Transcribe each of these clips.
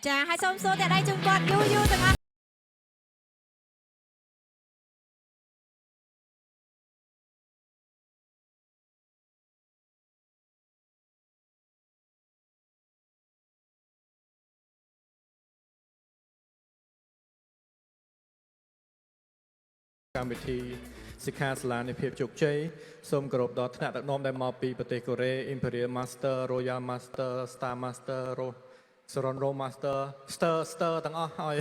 ចាហើយសូមសួរតែដៃជូនគាត់យូរទាំងអស់កម្មវិធីសិក្ខាសាលានៃភាពជោគជ័យសូមគោរពដល់ថ្នាក់ដឹកនាំដែលមកពីប្រទេសកូរ៉េ Imperial Master Royal Master Star Master Saron Ro Master Star ទាំងអស់ហើយ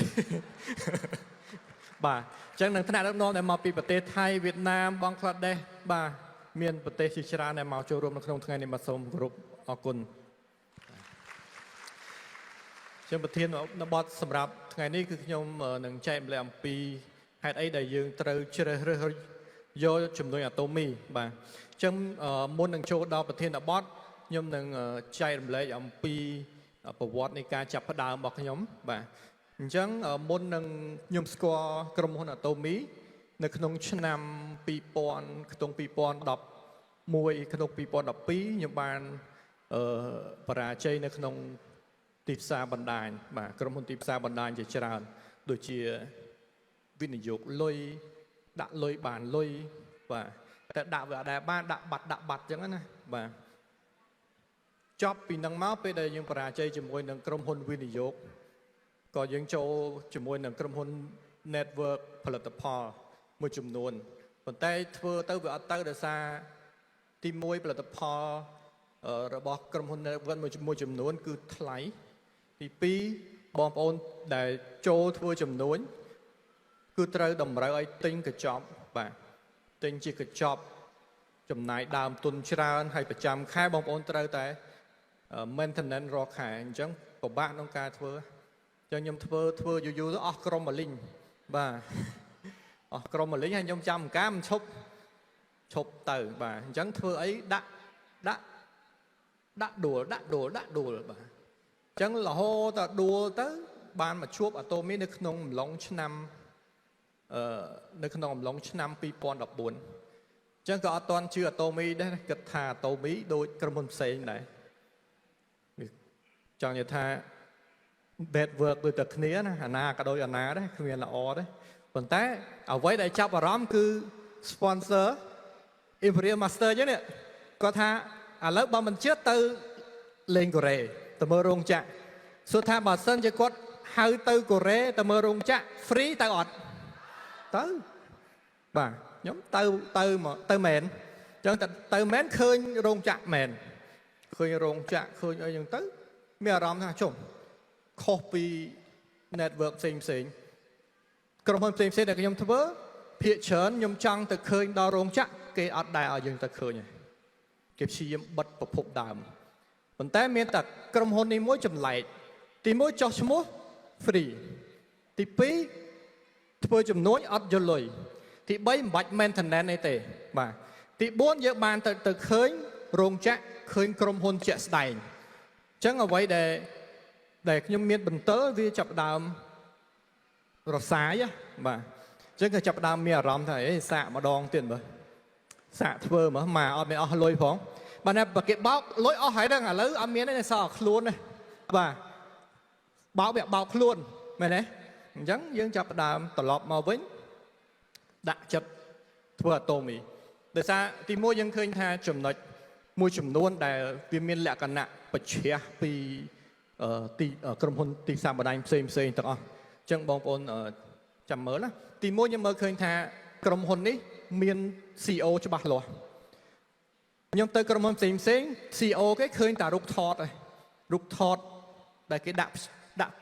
បាទអញ្ចឹងនឹងថ្នាក់ដឹកនាំដែលមកពីប្រទេសថៃវៀតណាមបង់ក្លាដេសបាទមានប្រទេសជាច្រើនដែលមកចូលរួមនៅក្នុងថ្ងៃនេះបាទសូមគោរពអរគុណជាប្រធានបទសម្រាប់ថ្ងៃនេះគឺខ្ញុំនឹងចែកម្លែកអំពីហេតុអីដែលយើងត្រូវជ្រើសរើសយកជំនួយអាតូមីបាទអញ្ចឹងមុននឹងចូលដល់ប្រធានបទខ្ញុំនឹងចែករំលែកអំពីប្រវត្តិនៃការចាប់ផ្ដើមរបស់ខ្ញុំបាទអញ្ចឹងមុននឹងខ្ញុំស្គាល់ក្រុមហ៊ុនអាតូមីនៅក្នុងឆ្នាំ2000ក្នុង2011ក្នុង2012ខ្ញុំបានបរាជ័យនៅក្នុងទីផ្សារបណ្ដាញបាទក្រុមហ៊ុនទីផ្សារបណ្ដាញជាច្រើនដូចជាវិនិយោគលុយដាក់លុយបានលុយបាទតែដាក់វាអត់ដែរបានដាក់បាត់អញ្ចឹងណាបាទចប់ពីនឹងមកពេលដែលយើងបរាជ័យជាមួយនឹងក្រុមហ៊ុនវិនិយោគក៏យើងចូលជាមួយនឹងក្រុមហ៊ុន network ផលិតផលមួយចំនួនប៉ុន្តែធ្វើទៅវាអត់ទៅដោយសារទី1ផលិតផលរបស់ក្រុមហ៊ុន network មួយចំនួនគឺថ្លៃទី2បងប្អូនដែលចូលធ្វើចំនួនគឺត្រូវតម្រូវឲ្យទិញកញ្ចប់បាទទិញជាកញ្ចប់ចំណាយដើមទុនច្រើនហើយប្រចាំខែបងប្អូនត្រូវតែ maintenance រាល់ខែអញ្ចឹងពិបាកក្នុងការធ្វើអញ្ចឹងខ្ញុំធ្វើយូរទៅអស់ក្រុមម៉ាលីងបាទអស់ក្រុមម៉ាលីងហើយខ្ញុំចាំអង្ការមិនឈប់ទៅបាទអញ្ចឹងធ្វើអីដាក់ដួលបាទអញ្ចឹងរហូតដល់ដួលទៅបានមកជួបអាតូមីនៅក្នុងអំឡុងឆ្នាំ2014អញ្ចឹងក៏អត់ទាន់ជឿអាតូមីដែរគិតថាអាតូមីដូចក្រុមហ៊ុនផ្សេងដែរចង់និយាយថា bad work ដូចតែគ្នាណាអាណាក៏ដូចអាណាដែរគ្មានល្អដែរប៉ុន្តែអ្វីដែលចាប់អារម្មណ៍គឺ sponsor Imperial Master អញ្ចឹងនេះគាត់ថាឥឡូវបើមិនជឿទៅលេងកូរ៉េទៅមើលរោងចក្រសួរថាបើសិនជាគាត់ហៅទៅកូរ៉េទៅមើលរោងចក្រ free ទៅអត់ទៅបាទខ្ញុំទៅមែនអញ្ចឹងទៅមែនឃើញរោងចក្រមែនឃើញរោងចក្រឃើញអីហ្នឹងទៅមានអារម្មណ៍ថាចុះខុសពី network ផ្សេងក្រុមហ៊ុនផ្សេងដែលខ្ញុំធ្វើភាគច្រើនខ្ញុំចង់ទៅឃើញដល់រោងចក្រគេអត់ដែរឲ្យយើងទៅឃើញគេព្យាយាមបិទប្រភពដើមប៉ុន្តែមានតែក្រុមហ៊ុននេះមួយចម្លែកទី1ចោះឈ្មោះ free ទី2ធ្វើចំនួនអត់យកលុយទី3មិនបាច់ maintenance អីទេបាទទី4យើងបានទៅឃើញរោងចក្រឃើញក្រុមហ៊ុនជាក់ស្ដែងអញ្ចឹងអ្វីដែលខ្ញុំមានបន្ទិលវាចាប់ដើមរសាយបាទអញ្ចឹងក៏ចាប់ដើមមានអារម្មណ៍ថាសាកម្ដងទៀតមើលសាកធ្វើមើលមកអត់មានអស់លុយផងបាទតែគេបោកលុយអស់ហើយហ្នឹងឥឡូវអត់មានទេសល់ខ្លួនទេបាទបោកវាបោកខ្លួនមែនទេអញ្ចឹងយើងចាប់ផ្ដើមត្រឡប់មកវិញដាក់ចិត្តធ្វើអាតូមីដោយសារទី1យើងឃើញថាចំណុចមួយចំនួនដែលវាមានលក្ខណៈបញ្ឆេះពីទីក្រុមហ៊ុនទីផ្សារបណ្ដាញផ្សេងទាំងអស់អញ្ចឹងបងប្អូនចាំមើលណាទី1ខ្ញុំមើលឃើញថាក្រុមហ៊ុននេះមាន CEO ច្បាស់លាស់ខ្ញុំទៅក្រុមហ៊ុនផ្សេង CEO គេឃើញតែរូបថតដែលគេដាក់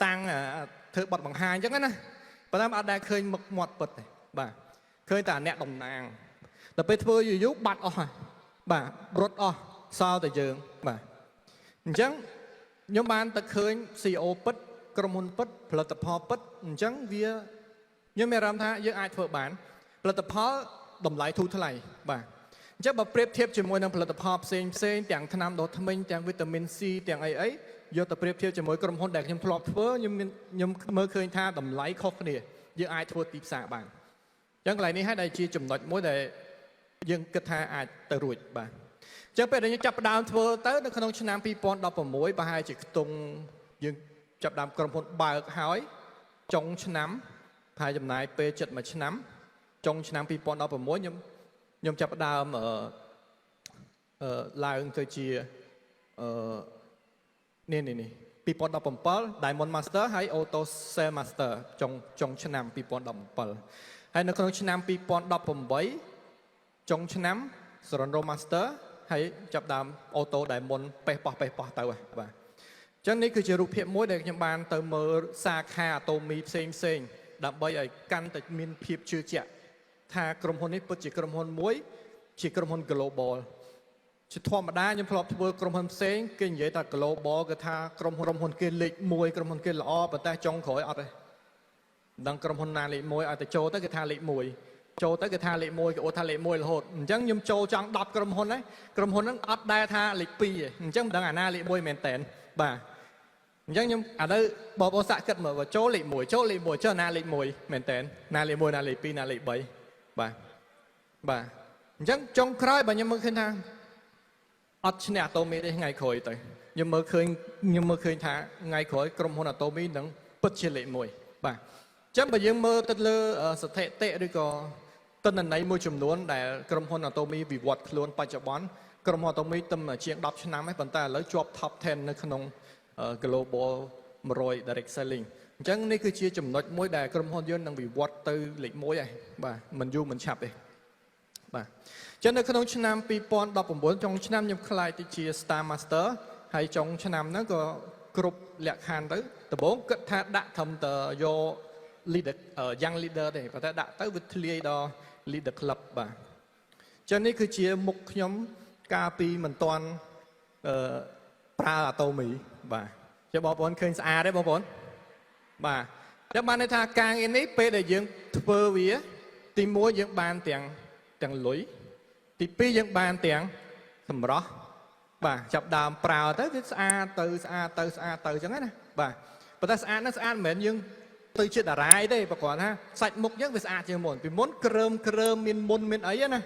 តាំងធ្វើបទបង្ហាញអញ្ចឹងណាប៉ុន្តែអត់ដែលឃើញមុខមាត់ពិតទេបាទឃើញតែអ្នកតំណាងដល់ពេលធ្វើយូរបាត់អស់ហើយបាទរត់អស់សល់តែយើងបាទអញ្ចឹងខ្ញុំបានទៅឃើញ CEO ពិតក្រុមហ៊ុនពិតផលិតផលពិតអញ្ចឹងវាខ្ញុំមានអារម្មណ៍ថាយើងអាចធ្វើបានផលិតផលតម្លៃធូរថ្លៃបាទអញ្ចឹងបើប្រៀបធៀបជាមួយនឹងផលិតផលផ្សេងទាំងថ្នាំដុសធ្មេញទាំងវីតាមីន C ទាំងអីយកទៅប្រៀបធៀបជាមួយក្រុមហ៊ុនដែលខ្ញុំធ្លាប់ធ្វើខ្ញុំមើលឃើញថាតម្លៃខុសគ្នាយើងអាចធ្វើទីផ្សារបានអញ្ចឹងកន្លែងនេះហើយដែលជាចំណុចមួយដែល យើងគិតថាអាចទៅរួចបាទអញ្ចឹងពេលដែលយើងចាប់ផ្ដើមធ្វើទៅនៅក្នុងឆ្នាំ2016ប្រហែលជាខ្ទង់យើងចាប់ផ្ដើមក្រុមហ៊ុនបើកហើយចុងឆ្នាំប្រហែលចំណាយពេល7ឆ្នាំចុងឆ្នាំ2016ខ្ញុំចាប់ផ្ដើមឡើងទៅជានេះ2017 Diamond Master ហើយ Auto Sale Master ចុងឆ្នាំ2017ហើយនៅក្នុងឆ្នាំ2018ចុងឆ្នាំ Surrender Master ហើយចាប់ដើម Auto Diamond ប៉េះប៉ោះទៅបាទអញ្ចឹងនេះគឺជារូបភាពមួយដែលខ្ញុំបានទៅមើលសាខា Atomy ផ្សេងដើម្បីឲ្យកាន់តែមានភាពជឿជាក់ថាក្រុមហ៊ុននេះពិតជាក្រុមហ៊ុនមួយជាក្រុមហ៊ុន Global ជាធម្មតាខ្ញុំធ្លាប់ធ្វើក្រុមហ៊ុនផ្សេងគេនិយាយថា Global គឺថាក្រុមហ៊ុនគេលេខ1ក្រុមហ៊ុនគេល្អប៉ុន្តែចុងក្រោយអត់ទេដឹងក្រុមហ៊ុនណាលេខ1ឲ្យតែចូលទៅគេថាលេខ1ចូលទៅគេថាលេខ1គេអូថាលេខ1រហូតអញ្ចឹងខ្ញុំចូលចង់10ក្រុមហ៊ុនហ្នឹងក្រុមហ៊ុនហ្នឹងអត់ដែរថាលេខ2ទេអញ្ចឹងមិនដឹងអាណាលេខ1មែនតែនបាទអញ្ចឹងខ្ញុំឥឡូវបងប្អូនសាកគិតមើលចូលលេខ1ចូលលេខ1ចុះណាលេខ1មែនតែនណាលេខ1ណាលេខ2ណាលេខ3បាទអញ្ចឹងចុងក្រោយបើខ្ញុំមើលឃើញថាអត់ឈ្នះ Atomy ទេថ្ងៃក្រោយទៅខ្ញុំមើលឃើញថាថ្ងៃក្រោយក្រុមហ៊ុន Atomy នឹងពិតជាលេខ1បាទអញ្ចឹងបើយើងមើលទៅលើស្ថិតិឬក៏ទិន្នន័យមួយចំនួនដែលក្រុមហ៊ុន Atomy វិវត្តខ្លួនបច្ចុប្បន្នក្រុមហ៊ុន Atomy ទំជាង10ឆ្នាំហើយប៉ុន្តែឥឡូវជាប់ Top 10 នៅក្នុង Global 100 Direct Selling អញ្ចឹងនេះគឺជាចំណុចមួយដែលក្រុមហ៊ុនយើងនឹងវិវត្តទៅលេខ1ហើយបាទមិនយូរមិនឆាប់ទេបាទចឹងនៅក្នុងឆ្នាំ2019ចុងឆ្នាំខ្ញុំខ្លាយទៅជា Star Master ហើយចុងឆ្នាំហ្នឹងក៏គ្រប់លក្ខខណ្ឌទៅដំបូងគិតថាដាក់ត្រឹមតែយក leader young leader ទេប៉ុន្តែដាក់ទៅវាធ្លាយដល់ leader club បាទចឹងនេះគឺជាមុខខ្ញុំកាលពីមិនទាន់ប្រើ Atomy បាទចឹងបងប្អូនឃើញស្អាតទេបងប្អូនបាទចឹងបានន័យថាការងារនេះពេលដែលយើងធ្វើវាទី1យើងបានទាំងលុយទី2យើងបានទាំងសម្រស់បាទចាប់ដើមប្រើទៅវាស្អាតទៅអញ្ចឹងណាបាទប៉ុន្តែស្អាតហ្នឹងស្អាតមិនមែនយើងទៅជាតារាយទេប្រកបថាសាច់មុខយើងវាស្អាតជាងមុនពីមុនគ្រើមមានមុនមានអីណា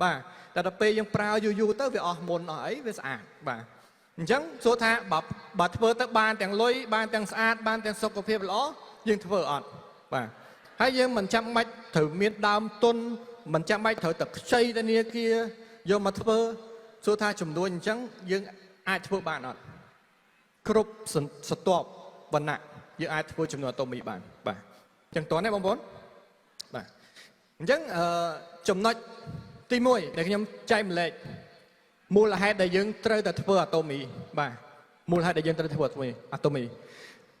បាទតែដល់ពេលយើងប្រើយូរទៅវាអស់មុនអស់អីវាស្អាតបាទអញ្ចឹងសួរថាបើធ្វើទៅបានទាំងលុយបានទាំងស្អាតបានទាំងសុខភាពល្អយើងធ្វើអត់បាទហើយយើងមិនចាំបាច់ត្រូវមានដើមទុនមិនចាំបាច់ត្រូវតែខ្ចីធនាគារយកមកធ្វើសួរថាចំនួនអញ្ចឹងយើងអាចធ្វើបានអត់គ្រប់ស្រទាប់វណ្ណៈយើងអាចធ្វើចំនួន Atomy បានបាទអញ្ចឹងតោះណាបងប្អូនបាទអញ្ចឹងចំណុចទី1ដែលខ្ញុំចែកម្លែកមូលហេតុដែលយើងត្រូវតែធ្វើ Atomy បាទមូលហេតុដែលយើងត្រូវធ្វើ Atomy អ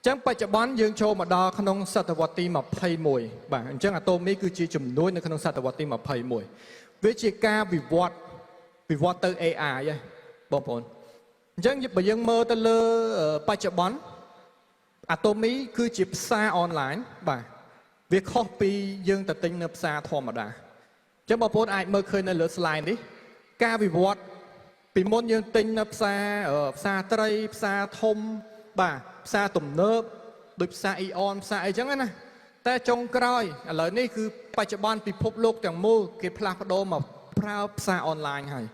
ញ្ចឹងបច្ចុប្បន្នយើងចូលមកដល់ក្នុងសតវត្សទី21បាទអញ្ចឹង Atomy គឺជាជំនួយនៅក្នុងសតវត្សទី21វាជាការវិវត្តទៅ AI ហ៎បងប្អូនអញ្ចឹងបើយើងមើលទៅលើបច្ចុប្បន្ន Atomy គឺជាផ្សារអនឡាញបាទវាខុសពីយើងទៅទិញនៅផ្សារធម្មតាអញ្ចឹងបងប្អូនអាចមើលឃើញនៅលើ slide នេះការវិវត្តពីមុនយើងទិញនៅផ្សារត្រីផ្សារធំបាទផ្សារទំនើបដូចផ្សារ Eon ផ្សារអីចឹងណាតែចុងក្រោយឥឡូវនេះគឺបច្ចុប្បន្នពិភពលោកទាំងមូលគេផ្លាស់ប្ដូរមកប្រើផ្សារអនឡាញហើយ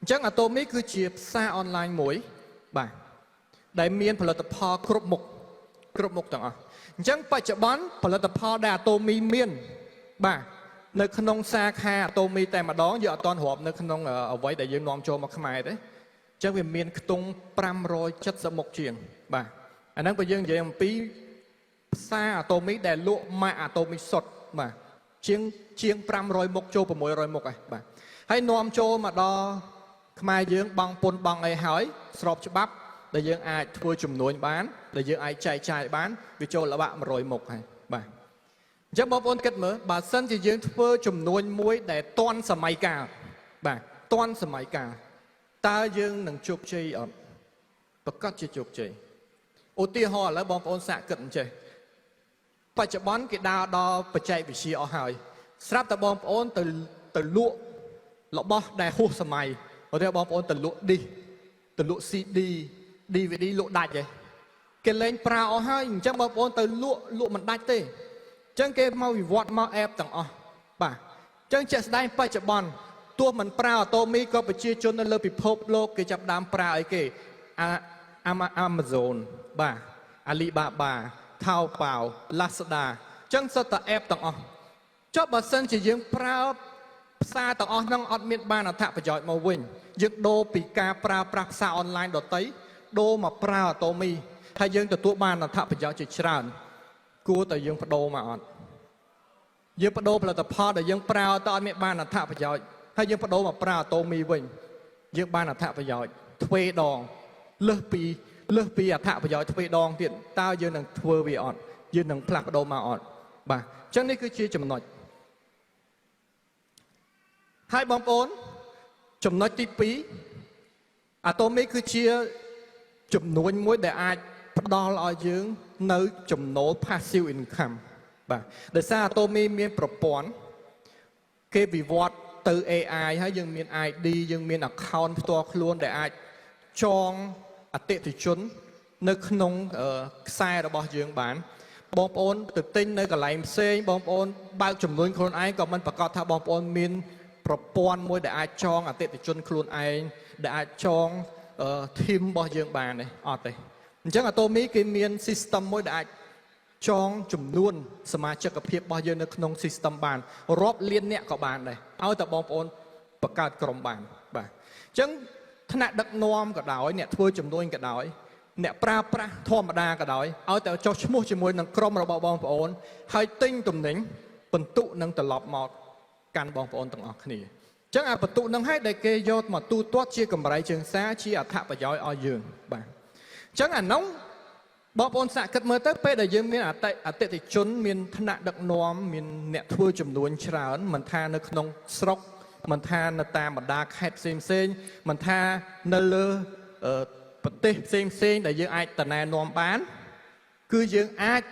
អញ្ចឹង Atomy គឺជាផ្សារអនឡាញមួយបាទដែលមានផលិតផលគ្រប់មុខទាំងអស់អញ្ចឹងបច្ចុប្បន្នផលិតផលដែល Atomy មានបាទនៅក្នុងសាខា Atomy តែម្ដងយើងអត់ទាន់រាប់នៅក្នុងអ្វីដែលយើងនាំចូលមកខ្មែរទេអញ្ចឹងវាមានខ្ទង់570មុខជាងបាទអាហ្នឹងបើយើងនិយាយអំពីផ្សារ Atomy ដែលលក់ម៉ាក Atomy សុទ្ធបាទជាង500មុខចូល600មុខហើយបាទហើយនាំចូលមកដល់ខ្មែរយើងបង់ពន្ធបង់អីហើយស្របច្បាប់ដែលយើងអាចធ្វើជំនួញបានដែលយើងអាចចែកចាយបានវាចូលល្បាក់100មុខហើយបាទអញ្ចឹងបងប្អូនគិតមើលបើសិនជាយើងធ្វើជំនួញមួយដែលទាន់សម័យកាលបាទទាន់សម័យកាលតើយើងនឹងជោគជ័យអត់ប្រកាសជាជោគជ័យឧទាហរណ៍ឥឡូវបងប្អូនសាកគិតអញ្ចេះបច្ចុប្បន្នគេដើរដល់បច្ចេកវិទ្យាអស់ហើយស្រាប់តែបងប្អូនទៅលក់របស់ដែលហួសសម័យឧទាហរណ៍បងប្អូនទៅលក់ឌីសទៅលក់ CD DVD លក់ដាច់ហ៎គេលែងប្រើអស់ហើយអញ្ចឹងបងប្អូនទៅលក់មិនដាច់ទេអញ្ចឹងគេមកវិវត្តមក app ទាំងអស់បាទអញ្ចឹងជាក់ស្ដែងបច្ចុប្បន្ន ទោះមិនប្រើអូតូមីក៏ប្រជាជននៅលើពិភពលោកគេចាប់ដើមប្រើអីគេAmazon បាទ Alibaba Taobao Lazada ចឹងសុទ្ធតែ app ទាំងអស់ចុះបើសិនជាយើងប្រើផ្សារទាំងអស់ហ្នឹងអត់មានបានអត្ថប្រយោជន៍មកវិញយើងដូរពីការប្រើប្រាស់ផ្សារអនឡាញដទៃដូរមកប្រើអូតូមីហើយយើងទទួលបានអត្ថប្រយោជន៍ជាច្រើនគួរតែយើងបដូរមកអត់យើងបដូរផលិតផលដែលយើងប្រើទៅអត់មានបានអត្ថប្រយោជន៍ហើយយើងបដូរមកប្រើអូតូមីវិញយើងបានអត្ថប្រយោជន៍ទ្វេដងលើសពីអត្ថប្រយោជន៍ទ្វេដងទៀតតើយើងនឹងធ្វើវាអត់យើងនឹងផ្លាស់ប្ដូរមកអត់បាទអញ្ចឹងនេះគឺជាចំណុចហើយបងប្អូនចំណុចទី2អាតូមីគឺជាចំនួនមួយដែលអាចផ្ដល់ឲ្យយើងនៅចំណូល passive income បាទដោយសារអាតូមីមានប្រព័ន្ធគេវិវត្តទៅ AI ហើយយើងមាន ID យើងមាន account ផ្ទាល់ខ្លួនដែលអាចចងអតិថិជននៅក្នុងខ្សែរបស់យើងបានបងប្អូនទៅទិញនៅកន្លែងផ្សេងបងប្អូនបើកចំនួនខ្លួនឯងក៏មិនប្រកាសថាបងប្អូនមានប្រព័ន្ធមួយដែលអាចចងអតិថិជនខ្លួនឯងដែលអាចចងធីមរបស់យើងបានទេអត់ទេអញ្ចឹងអាតូមីគេមាន system មួយដែលអាចចងចំនួនសមាជិកភាពរបស់យើងនៅក្នុង system បានរាប់លានអ្នកក៏បានដែរឲ្យតែបងប្អូនបង្កើតក្រុមបានបាទអញ្ចឹងថ្នាក់ដឹកនាំក៏ដោយអ្នកធ្វើចំនួនក៏ដោយអ្នកប្រើប្រាស់ធម្មតាក៏ដោយឲ្យតែចុះឈ្មោះជាមួយនឹងក្រុមរបស់បងប្អូនហើយទិញទំនិញបន្ទុកនឹងត្រឡប់មកកាន់បងប្អូនទាំងអស់គ្នាអញ្ចឹងអាបន្ទុកនឹងឲ្យដែលគេយកមកទូទាត់ជាកម្រៃជើងសារជាអត្ថប្រយោជន៍ឲ្យយើងបាទអញ្ចឹងអានោះបងប្អូនសាកគិតមើលទៅពេលដែលយើងមានអតិថិជនមានឋានៈដឹកនាំមានអ្នកធ្វើចំនួនច្រើនមិនថានៅក្នុងស្រុកមិនថានៅតាមបណ្ដាខេត្តផ្សេងមិនថានៅលើប្រទេសផ្សេងដែលយើងអាចតំណែនាំបានគឺយើងអាច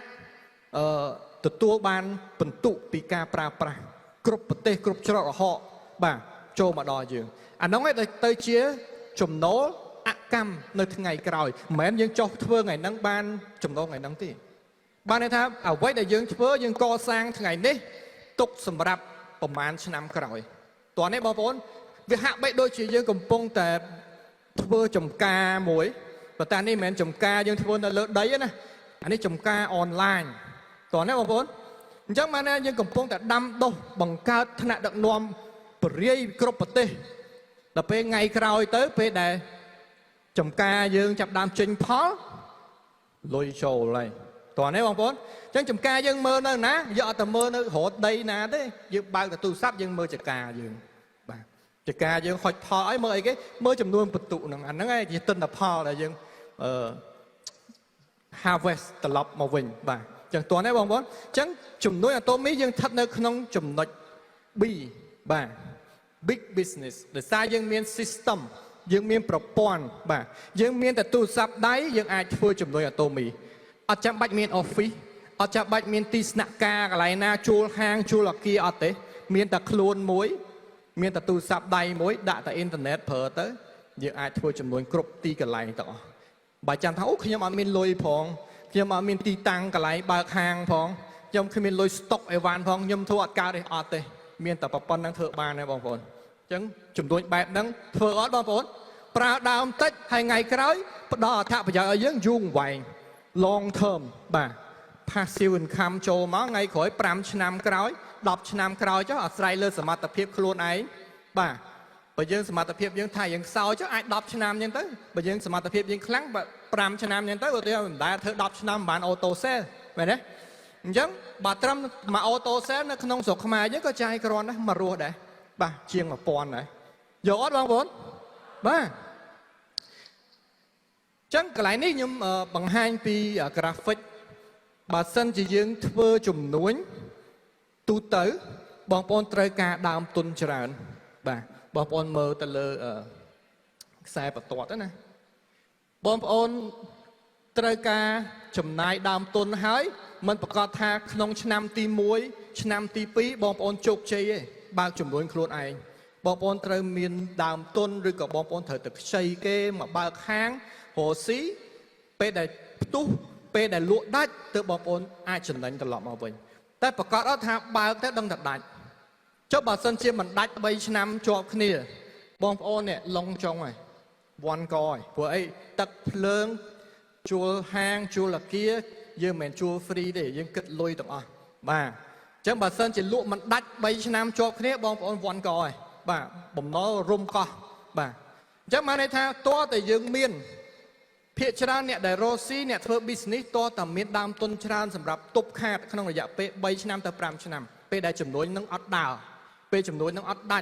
ទទួលបានបន្ទុកពីការប្រើប្រាស់គ្រប់ប្រទេសគ្រប់ច្រករហកបាទចូលមកដល់យើងអានោះឯងទៅជាចំណូលអកម្មនៅថ្ងៃក្រោយមិនមែនយើងចុះធ្វើថ្ងៃហ្នឹងបានចំណូលថ្ងៃហ្នឹងទេបានន័យថាអ្វីដែលយើងធ្វើយើងកសាងថ្ងៃនេះទុកសម្រាប់ប្រហែលឆ្នាំក្រោយតោះនេះបងប្អូនវាហាក់បីដូចជាយើងកំពុងតែធ្វើចំការមួយប៉ុន្តែនេះមិនមែនចំការយើងធ្វើនៅលើដីទេណាអានេះចំការអនឡាញតោះនេះបងប្អូនអញ្ចឹងបានថាយើងកំពុងតែដាំដុះបង្កើតថ្នាក់ដឹកនាំបរិយាគ្រប់ប្រទេសដល់ពេលថ្ងៃក្រោយទៅពេលដែលចំការយើងចាប់ដើមចេញផលលុយចូលហើយតោះនេះបងប្អូនអញ្ចឹងចំការយើងមើលនៅណាយកអត់ទៅមើលនៅរត់ដីណាទេយើងបើកទៅទូរស័ព្ទយើងមើលចការយើងបាទចការយើងហុចផលអីមើលអីគេមើលចំនួនបន្ទុកហ្នឹងអាហ្នឹងឯងជាទិន្នផលដែលយើងharvest ត្រឡប់មកវិញបាទអញ្ចឹងតោះនេះបងប្អូនអញ្ចឹងចំនួនអាតូមីយើងស្ថិតនៅក្នុងចំណុច B បាទ big business ដោយសារយើងមាន system យើងមានប្រព័ន្ធបាទយើងមានតែទូរស័ព្ទដៃយើងអាចធ្វើចំនួនអាតូមីអត់ចាំបាច់មាន office អត់ចាំបាច់មានទីស្នាក់ការកន្លែងណាជួលហាងជួលអគារអត់ទេមានតែខ្លួនមួយមានតែទូរស័ព្ទដៃមួយដាក់តែអ៊ីនធឺណិតប្រើទៅយើងអាចធ្វើចំនួនគ្រប់ទីកន្លែងទាំងអស់បើចាំថាអូខ្ញុំអត់មានលុយផងខ្ញុំអត់មានទីតាំងកន្លែងបើកហាងផងខ្ញុំគ្មានលុយស្តុកអីវ៉ាន់ផងខ្ញុំធ្វើអត់កើតទេអត់ទេមានតែប៉ុណ្្នឹងធ្វើបានទេបងប្អូនអញ្ចឹងចំនួនបែបហ្នឹងធ្វើអត់បងប្អូនប្រើដើមតិចហើយថ្ងៃក្រោយផ្ដល់អត្ថប្រយោជន៍ឲ្យយើងយូរអង្វែង long term បាទ passive income ចូលមកថ្ងៃក្រោយ5ឆ្នាំក្រោយ10ឆ្នាំក្រោយចុះអាស្រ័យលើសមត្ថភាពខ្លួនឯងបាទបើយើងសមត្ថភាពយើងថាយើងខ្សោយចុះអាច10ឆ្នាំអញ្ចឹងទៅបើយើងសមត្ថភាពយើងខ្លាំង5ឆ្នាំអញ្ចឹងទៅឧទាហរណ៍មិនដែលធ្វើ10ឆ្នាំបានអូតូសេលមែនទេអញ្ចឹងបើត្រឹមមកអូតូសេលនៅក្នុងស្រុកខ្មែរយើងក៏ចាយគ្រាន់ដែរមករស់ដែរបាទជាង1000ដែរយកអត់បងប្អូនបាទចឹងកន្លែងនេះខ្ញុំបង្ហាញពី graphic បើសិនជាយើងធ្វើចំនួនទូទៅបងប្អូនត្រូវការដើមទុនច្រើនបាទបងប្អូនមើលទៅលើខ្សែបន្ទាត់ណាបងប្អូនត្រូវការចំណាយដើមទុនហើយមិនប្រកាសថាក្នុងឆ្នាំទី1ឆ្នាំទី2បងប្អូនជោគជ័យទេបើកចំនួនខ្លួនឯងបងប្អូនត្រូវមានដើមទុនឬក៏បងប្អូនត្រូវទៅខ្ចីគេមកបើកហាងរកស៊ីពេលដែលផ្ទុះពេលដែលលក់ដាច់ទើបបងប្អូនអាចចំណេញត្រឡប់មកវិញតែប្រកាសអត់ថាបើកទៅដឹងតែដាច់ ចុះបើសិនជាមិនដាច់3ឆ្នាំជាប់គ្នាបងប្អូនเนี่ยឡងចុងហើយវ៉ាន់កហើយព្រោះអីទឹកភ្លើងជួលហាងជួលអាគារយើងមិនមែនជួល free ទេយើងគិតលុយទាំងអស់បាទអញ្ចឹងបើសិនជាលក់មិនដាច់3ឆ្នាំជាប់គ្នាបងប្អូនវ៉ាន់កហើយបាទបំណុលរុំកោះបាទអញ្ចឹងបានន័យថាតើតែយើងមានភាគច្រើនអ្នកដែលរស់ស៊ីអ្នកធ្វើ business តើតែមានដើមទុនច្រើនសម្រាប់ទប់ខាតក្នុងរយៈពេល3ឆ្នាំទៅ5ឆ្នាំពេលដែលចំនួននឹងអត់ដើរពេលចំនួននឹងអត់ដា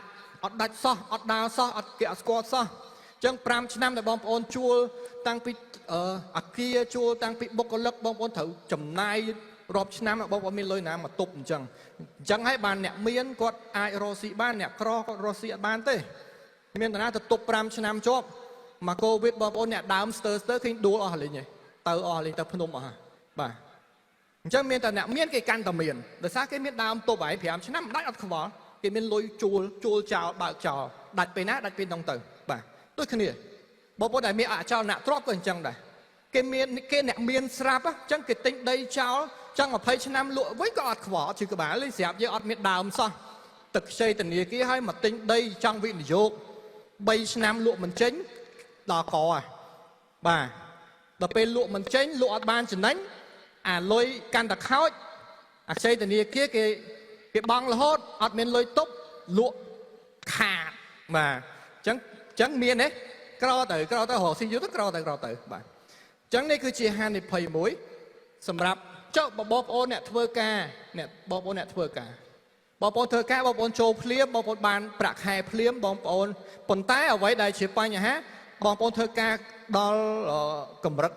ច់សោះអត់ដើរសោះអត់គេអត់ស្គាល់សោះអញ្ចឹង5ឆ្នាំដែលបងប្អូនជួលតាំងពីអាគារជួលតាំងពីបុគ្គលិកបងប្អូនត្រូវចំណាយរាប់ឆ្នាំបងប្អូនមានលុយណាមកទប់អញ្ចឹងហើយបានអ្នកមានគាត់អាចរស់ស៊ីបានអ្នកក្រគាត់រស់ស៊ីអត់បានទេមានតាណាទៅទប់5ឆ្នាំជាប់មកកូវីដបងប្អូនអ្នកដើមស្ទើឃើញដួលអស់លេងទៅអស់លេងទៅភ្នំអស់បាទអញ្ចឹងមានតែអ្នកមានគេកាន់តែមានដោយសារគេមានដើមទប់ហើយ5ឆ្នាំមិនដាច់អត់ខ្វល់គេមានលុយជួលចោលបើកចោលដាច់ពេលណាដាច់ពេលនោះទៅបាទដូចគ្នាបងប្អូនដែលមានអចលនៈទ្រព្យក៏អញ្ចឹងដែរគេអ្នកមានស្រាប់អញ្ចឹងគេទិញដីចោលចង់20ឆ្នាំលក់វិញក៏អត់ខ្វល់អត់ជឿក្បាលលេងស្រាប់យើងអត់មានដើមសោះទឹកខ្ចីធនាគារឲ្យមកទិញដីចង់វិនិយោគ3ឆ្នាំលក់មិនចេញដល់កបាទដល់ពេលលក់មិនចេញលក់អត់បានចំណេញអាលុយកាន់តែខូចអាខ្ចីធនាគារគេបង់រហូតអត់មានលុយទប់លក់ខាតបាទអញ្ចឹងមានទេក្រទៅរកស៊ីយូរទៅក្រទៅបាទអញ្ចឹងនេះគឺជាហានិភ័យមួយសម្រាប់ចុះបងប្អូនអ្នកធ្វើការបងប្អូនធ្វើការបងប្អូនចូលភ្លាមបងប្អូនបានប្រាក់ខែភ្លាមបងប្អូនប៉ុន្តែអ្វីដែលជាបញ្ហាបងប្អូនធ្វើការដល់កម្រិត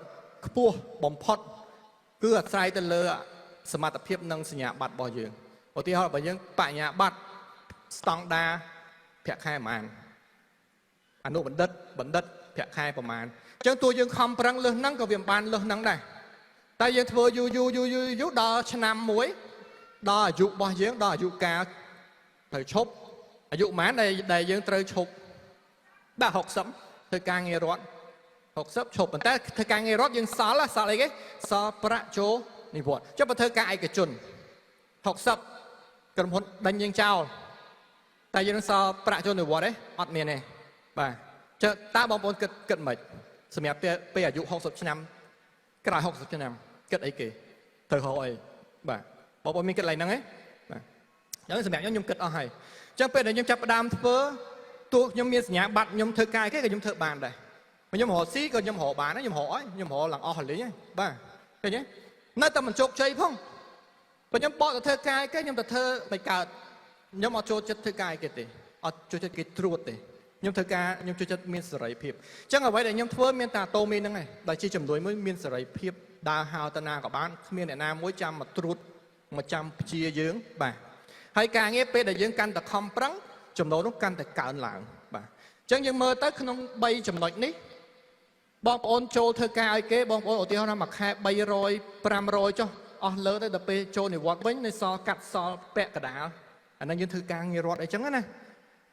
ខ្ពស់បំផុតគឺអាស្រ័យទៅលើសមត្ថភាពនិងសញ្ញាបត្ររបស់យើងឧទាហរណ៍បើយើងបញ្ញាបត្រស្តង់ដារប្រាក់ខែប្រហែលអនុបណ្ឌិតប្រាក់ខែប្រហែលអញ្ចឹងតួយើងខំប្រឹងលើសហ្នឹងក៏វាមិនបានលើសហ្នឹងដែរតែយើងធ្វើយូរដល់ឆ្នាំមួយដល់អាយុរបស់យើងដល់អាយុកាលត្រូវឈប់អាយុប៉ុន្មានដែលយើងត្រូវឈប់បាទ60ធ្វើការងាររដ្ឋ60ឈប់ប៉ុន្តែធ្វើការងាររដ្ឋយើងសល់អីគេសល់ប្រាក់ចូលនិវត្តន៍ចុះបើធ្វើការឯកជន60ក្រុមហ៊ុនដេញយើងចោលតែយើងសល់ប្រាក់ចូលនិវត្តន៍ទេអត់មានទេបាទចុះតើបងប្អូនគិតមិនសម្រាប់ពេលអាយុ60ឆ្នាំក្រោយ60ឆ្នាំគិតអីគេត្រូវហៅអីបាទបងប្អូនមានគិតឡើងហ្នឹងទេបាទអញ្ចឹងសម្រាប់ខ្ញុំគិតអស់ហើយអញ្ចឹងពេលដែលខ្ញុំចាប់ផ្ដើមធ្វើទោះខ្ញុំមានសញ្ញាបត្រខ្ញុំធ្វើការគេក៏ខ្ញុំធ្វើបានដែរខ្ញុំរកស៊ីក៏ខ្ញុំរកបានដែរខ្ញុំរកឡើងអស់ហើយលេងហើយបាទឃើញទេនៅតែមិនជោគជ័យផងបើខ្ញុំបកទៅធ្វើការគេខ្ញុំទៅធ្វើមិនកើតខ្ញុំអត់ចូលចិត្តធ្វើការគេទេអត់ចូលចិត្តគេត្រួតទេខ្ញុំធ្វើការខ្ញុំចូលចិត្តមានសេរីភាពអញ្ចឹងអ្វីដែលខ្ញុំធ្វើមានតែតូមីហ្នឹងឯងដែលជាចំនួនមួយមានសេរីភាពដើរហើរទៅណាក៏បានគ្មានអ្នកណាមួយចាំមកត្រួតមកចាំព្យាយើងបាទហើយការងារពេលដែលយើងកាន់តែខំប្រឹងចំណូលនោះកាន់តែកើនឡើងបាទអញ្ចឹងយើងមើលទៅក្នុង3ចំណុចនេះបងប្អូនចូលធ្វើការឲ្យគេបងប្អូនឧទាហរណ៍ថាមួយខែ300 500ចុះអស់លើទៅដល់ពេលចូលនិវត្តន៍វិញនៅសល់កាត់សល់ពាក់កដាលអាហ្នឹងយើងធ្វើការងាររដ្ឋអីចឹងណា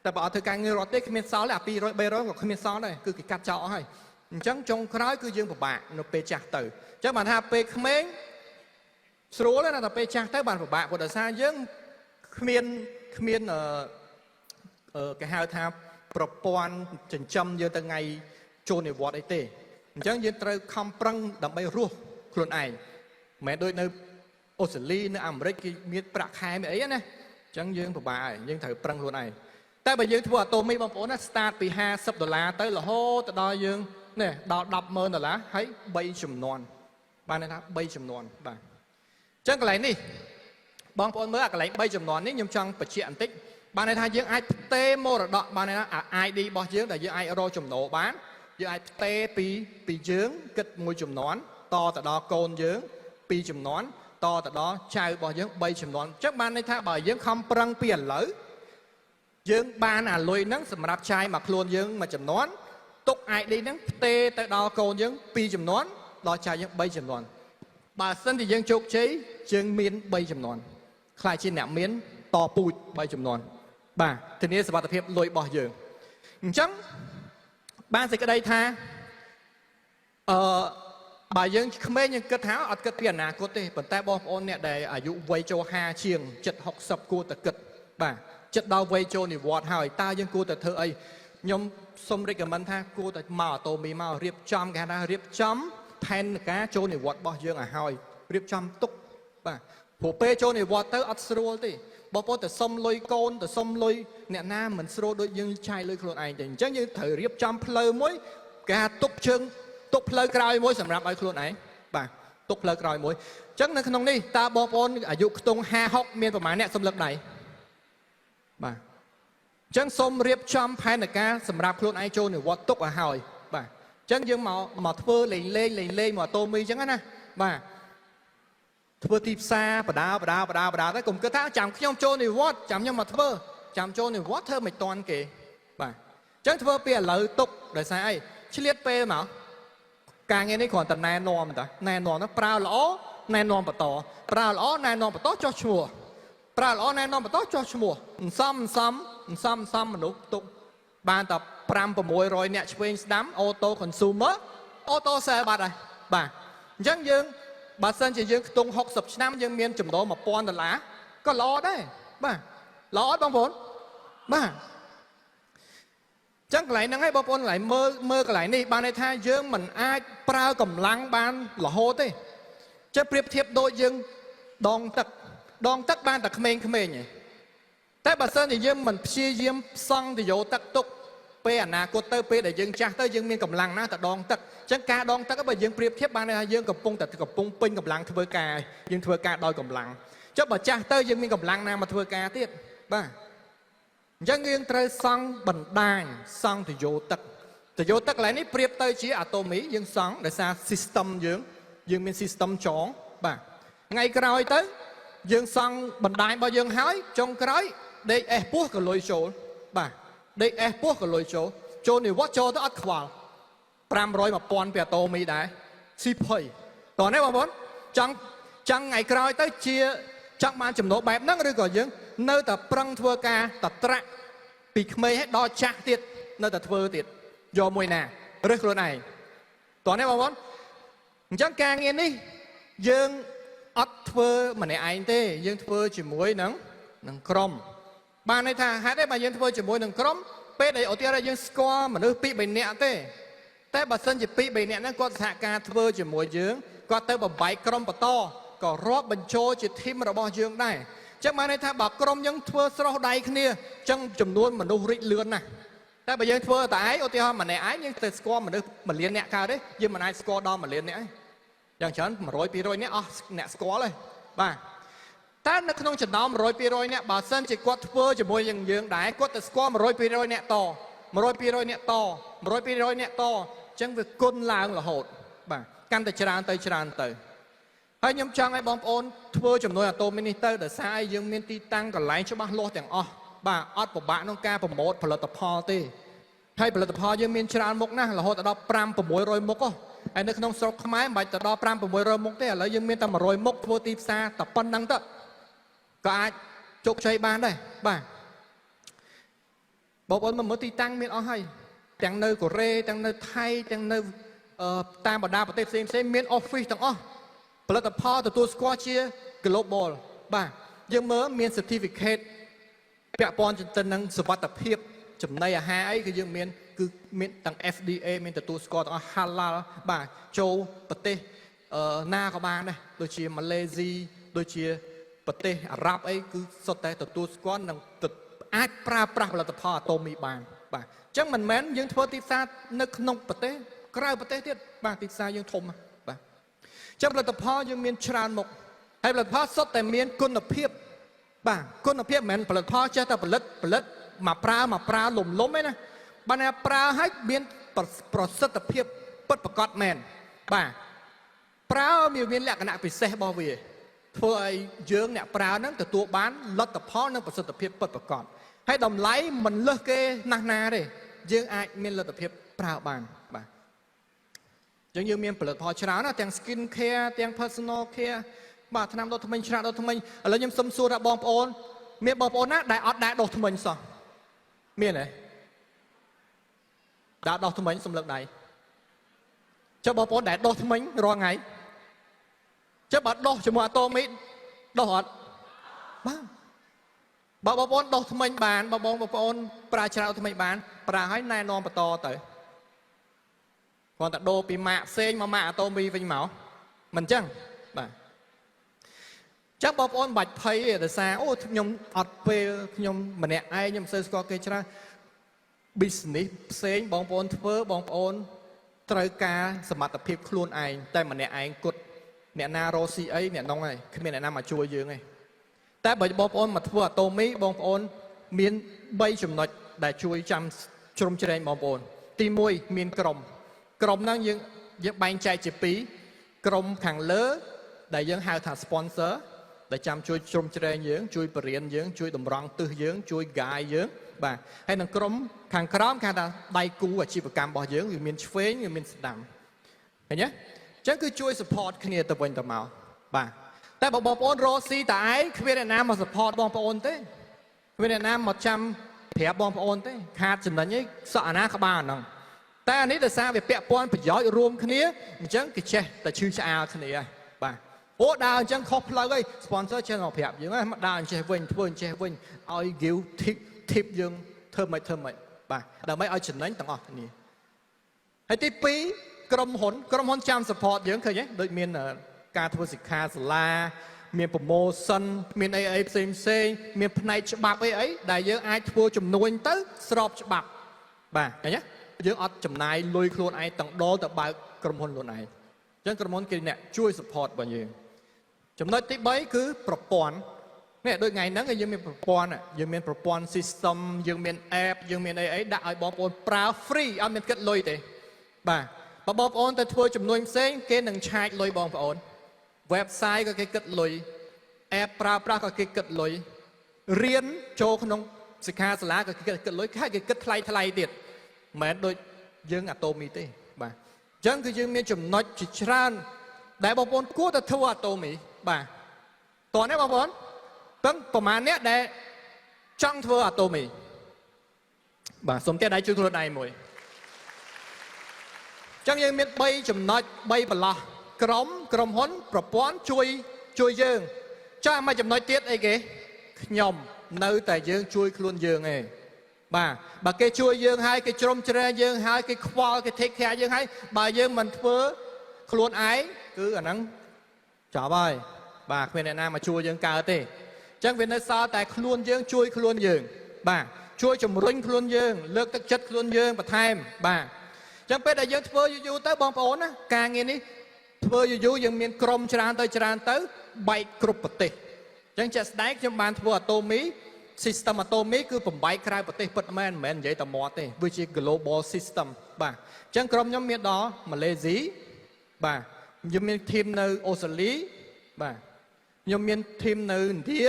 តែបើអត់ធ្វើការងាររដ្ឋទេគ្មានសល់ទេអា200 300ក៏គ្មានសល់ដែរគឺគេកាត់ចោលអស់ហើយអញ្ចឹងចុងក្រោយគឺយើងពិបាកនៅពេលចាស់ទៅអញ្ចឹងបានថាពេលក្មេងស្រួលណាស់តែពេលចាស់ទៅបានពិបាកព្រោះដោយសារយើងគ្មានគេហៅថាប្រព័ន្ធចិញ្ចឹមយើងទៅថ្ងៃចូលនិវត្តន៍អីទេអញ្ចឹងយើងត្រូវខំប្រឹងដើម្បីរស់ខ្លួនឯងមិនមែនដូចនៅអូស្ត្រាលីនៅអាមេរិកគេមានប្រាក់ខែមានអីណាអញ្ចឹងយើងពិបាកហើយយើងត្រូវប្រឹងខ្លួនឯងតែបើយើងធ្វើអាតូមីបងប្អូនណា start ពី$50ទៅរហូតទៅដល់យើងនេះដល់$10,000ហើយ3ចំនួនបានន័យថា3ចំនួនបាទអញ្ចឹងកន្លែងនេះបងប្អូនមើលអាកន្លែង3ចំនួននេះខ្ញុំចង់បញ្ជាក់បន្តិចបានន័យថាយើងអាចផ្ទេរមរតកបានន័យថា ID របស់យើងដែលយើងអាចរកចំណូលបានយើងអាចផ្ទេរពីយើងគិតមួយចំនួនតទៅដល់កូនយើង2ចំនួនតទៅដល់ចៅរបស់យើង3ចំនួនអញ្ចឹងបានន័យថាបើយើងខំប្រឹងពីឥឡូវយើងបានអាលុយហ្នឹងសម្រាប់ចាយមកខ្លួនយើងមួយចំនួនទុក ID ហ្នឹងផ្ទេរទៅដល់កូនយើង2ចំនួនដល់ចៅយើង3ចំនួនបើសិនជាយើងជោគជ័យយើងមាន3ចំនួនខ្លាចជាអ្នកមានតពូជ3ចំនួនបាទធានាសុវត្ថិភាពលុយរបស់យើងអញ្ចឹងបានសេចក្តីថាបើយើងក្មេងយើងគិតថាអត់គិតពីអនាគតទេប៉ុន្តែបងប្អូនអ្នកដែលអាយុវ័យចូល50ជាង70 60គួរតែគិតបាទ ចិត្តដល់វ័យចូលនិវត្តន៍ហើយតើយើងគួរតែធ្វើអីខ្ញុំសូម recommend ថាគួរតែមកអាតូមីមករៀបចំគេថារៀបចំផែនការចូលនិវត្តន៍របស់យើងឲ្យហើយរៀបចំទុកបាទព្រោះពេលចូលនិវត្តន៍ទៅអត់ស្រួលទេបងប្អូនទៅសុំលុយកូនទៅសុំលុយអ្នកណាមិនស្រួលដូចយើងចាយលុយខ្លួនឯងទេអញ្ចឹងយើងត្រូវរៀបចំផ្លូវមួយគេថាទុកជើងទុកផ្លូវក្រោយមួយសម្រាប់ឲ្យខ្លួនឯងបាទទុកផ្លូវក្រោយមួយអញ្ចឹងនៅក្នុងនេះតើបងប្អូនអាយុខ្ទង់50 60មានប្រមាណអ្នកសំលឹកដៃបាទអញ្ចឹងសូមរៀបចំផែនការសម្រាប់ខ្លួនឯងចូលនិវត្តន៍ទុកឲ្យហើយបាទអញ្ចឹងយើងមកធ្វើលេងលេងមកអាតូមីអញ្ចឹងណាបាទធ្វើទីផ្សារបដាទៅកុំគិតថាចាំខ្ញុំចូលនិវត្តន៍ចាំខ្ញុំមកធ្វើចាំចូលនិវត្តន៍ធ្វើមិនតាន់គេបាទអញ្ចឹងធ្វើពីឥឡូវទុកដោយសារអីឆ្លៀតពេលមកការងារនេះគ្រាន់តែណែនាំតាណែនាំទៅប្រើល្អណែនាំបន្តប្រើល្អណែនាំបន្តចោះឈ្មោះប្រើល្អណែនាំបន្តចោះឈ្មោះសំមនុស្សទុកបានតែ5 600អ្នកឆ្វេងស្ដាំអូតូ consumer អូតូ sale បាត់ហើយបាទអញ្ចឹងយើងបើសិនជាយើងខ្ទង់60ឆ្នាំយើងមានចំណូល$1000ក៏ល្អដែរបាទល្អអត់បងប្អូនបាទចឹងកន្លែងហ្នឹងឯងបងប្អូនកន្លែងមើលកន្លែងនេះបានន័យថាយើងមិនអាចប្រើកម្លាំងបានរហូតទេចេះប្រៀបធៀបដូចយើងដងទឹកបានតែក្មេងៗឯងតែបើសិនជាយើងមិនព្យាយាមសង់ទៅយកទឹកទុកពេលអនាគតទៅពេលដែលយើងចាស់ទៅយើងមានកម្លាំងណាស់ទៅដងទឹកអញ្ចឹងការដងទឹកបើយើងប្រៀបធៀបបានថាយើងកំពុងពេញកម្លាំងធ្វើការយើងធ្វើការដោយកម្លាំងចុះបើចាស់ទៅយើងមានកម្លាំងណាមកធ្វើការទៀតបាទអញ្ចឹងយើងត្រូវសង់បណ្ដាញសង់ទៅយកទឹកកន្លែងនេះប្រៀបទៅជាអាតូមីយើងសង់ដោយសារ system យើងមាន system ចងបាទថ្ងៃក្រោយទៅយើងសង់បណ្ដាញរបស់យើងហើយចុងក្រោយដេកអេសពោះក៏លុយចូលបាទដេកអេសពោះក៏លុយចូលនិវត្តន៍ចូលទៅអត់ខ្វល់500 1000ពីអាតូមីដែរស៊ីភ័យតោះនេះបងប្អូនចង់ថ្ងៃក្រោយទៅជាចង់បានចំណូលបែបហ្នឹងឬក៏យើងនៅតែប្រឹងធ្វើការតត្រាក់ពីក្មេងឲ្យដល់ចាស់ទៀតនៅតែធ្វើទៀតយកមួយណារើសខ្លួនឯងតោះនេះបងប្អូនអញ្ចឹងការងារនេះយើងអត់ធ្វើម្នាក់ឯងទេយើងធ្វើជាមួយនឹងក្រុមបានន័យថាហេតុអីបើយើងធ្វើជាមួយនឹងក្រុមពេលដែលឧទាហរណ៍យើងស្គាល់មនុស្ស2 3នាក់ទេតែបើសិនជា2 3នាក់ហ្នឹងគាត់សហការធ្វើជាមួយយើងគាត់ទៅបំបែកក្រុមបន្តក៏រាប់បញ្ចូលជាធីមរបស់យើងដែរអញ្ចឹងបានន័យថាបើក្រុមយើងធ្វើស្រោះដៃគ្នាអញ្ចឹងចំនួនមនុស្សរីកលឿនណាស់តែបើយើងធ្វើតែឯងឧទាហរណ៍ម្នាក់ឯងយើងទៅស្គាល់មនុស្ស1លានអ្នកកើតទេយើងមិនអាចស្គាល់ដល់1លានអ្នកឯងយ៉ាងច្រើន100 200អ្នកអស់អ្នកស្គាល់ហើយបាទតែនៅក្នុងចំណោម100 200អ្នកបើសិនជាគាត់ធ្វើជាមួយយើងដែរគាត់ទៅស្គាល់100 200អ្នកត100 200អ្នកត100 200អ្នកតអញ្ចឹងវាគុណឡើងរហូតបាទកាន់តែច្រើនទៅហើយខ្ញុំចង់ឲ្យបងប្អូនធ្វើចំនួនអាតូមីនេះទៅដោយសារឲ្យយើងមានទីតាំងកន្លែងច្បាស់លាស់ទាំងអស់បាទអត់ពិបាកក្នុងការប្រម៉ូទផលិតផលទេហើយផលិតផលយើងមានច្រើនមុខណាស់រហូតដល់5 600មុខហើយនៅក្នុងស្រុកខ្មែរមិនបាច់ទៅដល់5 600មុខទេឥឡូវយើងមានតែ100មុខធ្វើទីផ្សារតែប៉ុណ្្នឹងទៅក៏អាចជោគជ័យបានដែរបាទបងប្អូនមើលទីតាំងមានអស់ហើយទាំងនៅកូរ៉េទាំងនៅថៃទាំងនៅតាមបណ្ដាប្រទេសផ្សេងមាន office ទាំងអស់ផលិតផលទទួលស្គាល់ជា global បាទយើងមើលមាន certificate ពាក់ព័ន្ធទៅនឹងសុវត្ថិភាពចំណីអាហារអីគឺយើងមានគឺមានទាំង FDA មានទទួលស្គាល់ទាំងអស់ halal បាទចូលប្រទេសណាក៏បានដែរដូចជាម៉ាឡេស៊ីដូចជាប្រទេសអារ៉ាប់អីគឺសុទ្ធតែទទួលស្គាល់និងអាចប្រើប្រាស់ផលិតផលអាតូមីបានបាទអញ្ចឹងមិនមែនយើងធ្វើទីផ្សារនៅក្នុងប្រទេសក្រៅប្រទេសទៀតបាទទីផ្សារយើងធំបាទអញ្ចឹងផលិតផលយើងមានច្រើនមុខហើយផលិតផលសុទ្ធតែមានគុណភាពបាទគុណភាពមិនមែនផលិតផលចេះតែផលិតមកប្រើលំឯណាបើណាប្រើឲ្យមានប្រសិទ្ធភាពពិតប្រាកដមែនបាទប្រើមានលក្ខណៈពិសេសរបស់វាធ្វើឲ្យយើងអ្នកប្រើហ្នឹងទទួលបានលទ្ធផលនិងប្រសិទ្ធភាពពិតប្រាកដហើយតម្លៃមិនលើសគេណាស់ណាទេយើងអាចមានលទ្ធភាពប្រើបានបាទអញ្ចឹងយើងមានផលិតផលច្រើនណាទាំង skin care ទាំង personal care បាទថ្នាំដុសធ្មេញឆ្លាក់ដុសធ្មេញឥឡូវខ្ញុំសុំសួរថាបងប្អូនមានបងប្អូនណាដែលអត់ដែរដុសធ្មេញសោះមានទេដែលដុសធ្មេញសំលឹកដៃចុះបងប្អូនដែលដុសធ្មេញរាល់ថ្ងៃចុះបើដុសជាមួយអាតូមីដុសអត់បាទ បងប្អូនដោះថ្មិញបានបងប្អូនប្រើច្រៅថ្មិញបានប្រើឲ្យណែនាំបន្តទៅគ្រាន់តែដូរពីម៉ាកផ្សេងមកម៉ាកអាតូមីវិញមកមិនចឹងបាទចឹងបងប្អូនបាច់ភ័យទេដោយសារអូខ្ញុំអត់ពេលខ្ញុំម្នាក់ឯងខ្ញុំមិនសូវស្គាល់គេច្រើន business ផ្សេងបងប្អូនធ្វើបងប្អូនត្រូវការសមត្ថភាពខ្លួនឯងតែម្នាក់ឯងគត់អ្នកណារកស៊ីអីអ្នកនងហើយគ្មានអ្នកណាមកជួយយើងទេតែបើបងប្អូនមកធ្វើអាតូមីបងប្អូនមាន3ចំណុចដែលជួយចាំជ្រុំជ្រែងបងប្អូនទី1មានក្រុមហ្នឹងយើងបែងចែកជា2ក្រុមខាងលើដែលយើងហៅថា sponsor ដែលចាំជួយជ្រុំជ្រែងយើងជួយបរិញ្ញាយើងជួយតម្រង់ទិសយើងជួយ guide យើងបាទហើយនឹងក្រុមខាងក្រោមគេហៅថាដៃគូអាជីវកម្មរបស់យើងវាមានឆ្វេងវាមានស្ដាំឃើញទេអញ្ចឹងគឺជួយ support គ្នាទៅវិញទៅមកបាទតែបើបងប្អូនរកស៊ីតែឯងគ្មានអ្នកណាមក support បងប្អូនទេគ្មានអ្នកណាមកចាំប្រាប់បងប្អូនទេខាតចំណេញអីសក់អាណាក្បាលហ្នឹងតែអានេះដោយសារវាពាក់ព័ន្ធប្រយោជន៍រួមគ្នាអញ្ចឹងគេចេះតែឈឺឆ្អាលគ្នាហើយបាទអូដើរអញ្ចឹងខុសផ្លូវអី sponsor ចេះមកប្រាប់យើងហ្នឹងមកដើរអញ្ចេះវិញធ្វើអញ្ចេះវិញឲ្យ give tip យើងធ្វើមិនបាទដើម្បីឲ្យចំណេញទាំងអស់គ្នាហើយទី2ក្រុមហ៊ុនចាំ support យើងឃើញទេដូចមានការធ្វើសិក្ខាសាលាមាន promotion មានអីផ្សេងមានផ្នែកច្បាប់អីដែលយើងអាចធ្វើជំនួញទៅស្របច្បាប់បាទឃើញទេយើងអត់ចំណាយលុយខ្លួនឯងទាំងដុលទៅបើកក្រុមហ៊ុនខ្លួនឯងអញ្ចឹងក្រុមហ៊ុនគេអ្នកជួយ support របស់យើងចំណុចទី3គឺប្រព័ន្ធនេះដូចថ្ងៃហ្នឹងយើងមានប្រព័ន្ធយើងមានប្រព័ន្ធ system យើងមាន app យើងមានអីដាក់ឲ្យបងប្អូនប្រើ free អត់មានគិតលុយទេបាទបើបងប្អូនទៅធ្វើជំនួញផ្សេងគេនឹងឆាចលុយបងប្អូន website ក៏គេគិតលុយ app ប្រើប្រាស់ក៏គេគិតលុយរៀនចូលក្នុងសិក្ខាសាលាក៏គេគិតលុយគេគិតថ្លៃទៀតមិនមែនដូចយើងអាតូមីទេបាទអញ្ចឹងគឺយើងមានចំណុចជាច្រើនដែលបងប្អូនគួរតែធ្វើអាតូមីបាទតោះនេះបងប្អូនប្រហែលអ្នកដែលចង់ធ្វើអាតូមីបាទសូមតែដៃជួយខ្លួនឯងមួយអញ្ចឹងយើងមាន3ចំណុច3បន្លោះក្រុមហ៊ុនប្រព័ន្ធជួយយើងចាស់មួយចំណុចទៀតអីគេខ្ញុំនៅតែយើងជួយខ្លួនយើងឯងបាទបើគេជួយយើងហើយគេជ្រុំជ្រែងយើងហើយគេខ្វល់គេ take care យើងហើយបើយើងមិនធ្វើខ្លួនឯងគឺអាហ្នឹងចប់ហើយបាទគ្មានអ្នកណាមកជួយយើងកើតទេអញ្ចឹងវានៅសល់តែខ្លួនយើងជួយខ្លួនយើងបាទជួយជំរុញខ្លួនយើងលើកទឹកចិត្តខ្លួនយើងបន្ថែមបាទអញ្ចឹងពេលដែលយើងធ្វើយូរទៅបងប្អូនណាការងារនេះធ្វើយូរយើងមានក្រុមច្រើនទៅបែកគ្រប់ប្រទេសអញ្ចឹងជាក់ស្ដែងខ្ញុំបានធ្វើអាតូមី system អាតូមីគឺបំបែកក្រៅប្រទេសពិតមែនមិនមែននិយាយតែមាត់ទេវាជា global system បាទអញ្ចឹងក្រុមខ្ញុំមានដល់ម៉ាឡេស៊ីបាទខ្ញុំមាន team នៅអូស្ត្រាលីបាទខ្ញុំមាន team នៅឥណ្ឌា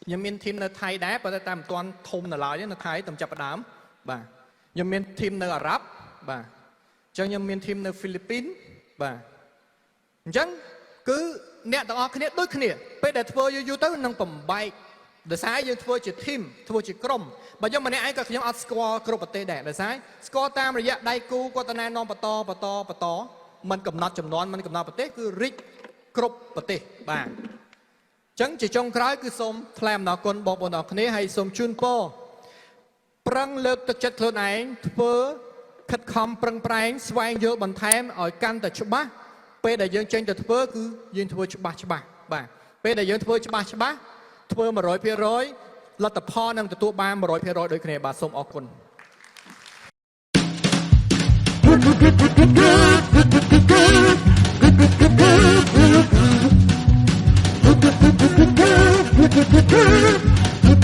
ខ្ញុំមាន team នៅថៃដែរប៉ុន្តែតែមិនទាន់ធំនៅឡើយទេនៅថៃតែចាប់ផ្ដើមបាទខ្ញុំមាន team នៅអារ៉ាប់បាទអញ្ចឹងខ្ញុំមាន team នៅហ្វីលីពីនបាទអញ្ចឹងគឺអ្នកទាំងអស់គ្នាដូចគ្នាពេលដែលធ្វើយូរទៅនឹងបំបែកដោយសារយើងធ្វើជា team ធ្វើជាក្រុមបើខ្ញុំម្នាក់ឯងក៏ខ្ញុំអត់ស្គាល់គ្រប់ប្រទេសដែរដោយសារស្គាល់តាមរយៈដៃគូគាត់ទៅណែនាំបន្តមិនកំណត់ចំនួនមិនកំណត់ប្រទេសគឺរីកគ្រប់ប្រទេសបាទអញ្ចឹងជាចុងក្រោយគឺសូមថ្លែងអំណរគុណបងប្អូនទាំងគ្នាហើយសូមជូនពរប្រឹងលើកទឹកចិត្តខ្លួនឯងធ្វើខិតខំប្រឹងប្រែងស្វែងយល់បន្ថែមឲ្យកាន់តែច្បាស់ពេលដែលយើងចេញទៅធ្វើគឺយើងធ្វើច្បាស់បាទពេលដែលយើងធ្វើច្បាស់ធ្វើ 100% លទ្ធផលនឹងទទួលបាន 100% ដូចគ្នាបាទសូមអរគុណ Good.